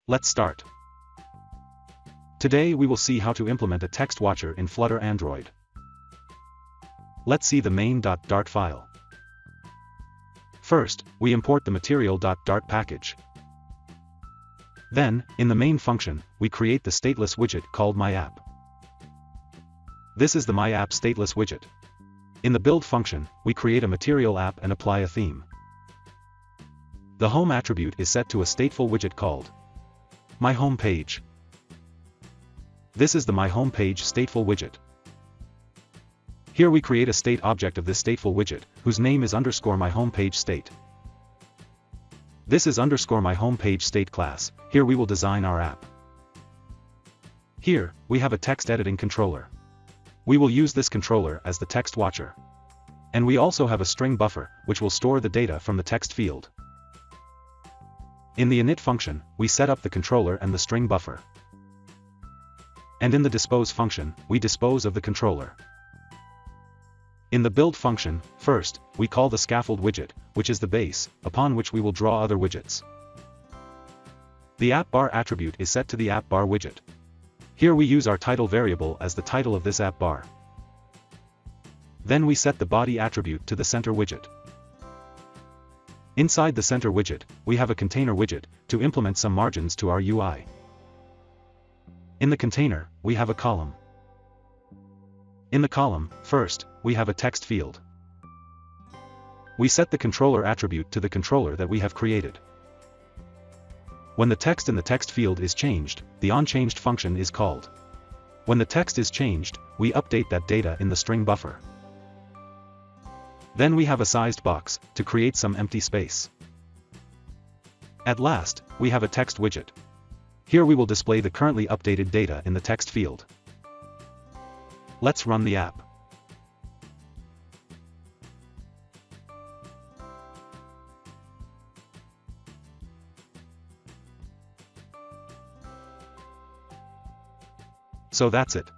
Let's start. Today we will see how to implement a text watcher in Flutter Android. Let's see the main.dart file. First, we import the material.dart package. Then, in the main function, we create the stateless widget called myApp. This is the myApp stateless widget. In the build function, we create a material app and apply a theme. The home attribute is set to a stateful widget called My Home Page. This is the My Home Page stateful widget. Here we create a state object of this stateful widget, whose name is _My Home Page State. This is _My Home Page State class. Here we will design our app. Here, we have a text editing controller. We will use this controller as the text watcher. And we also have a string buffer, which will store the data from the text field. In the init function, we set up the controller and the string buffer. And in the dispose function, we dispose of the controller. In the build function, first, we call the scaffold widget, which is the base, upon which we will draw other widgets. The app bar attribute is set to the app bar widget. Here we use our title variable as the title of this app bar. Then we set the body attribute to the center widget. Inside the center widget, we have a container widget, to implement some margins to our UI. In the container, we have a column. In the column, first, we have a text field. We set the controller attribute to the controller that we have created. When the text in the text field is changed, the onChanged function is called. When the text is changed, we update that data in the string buffer. Then we have a sized box, to create some empty space. At last, we have a text widget. Here we will display the currently updated data in the text field. Let's run the app. So that's it.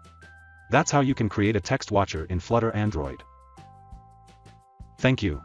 That's how you can create a text watcher in Flutter Android. Thank you.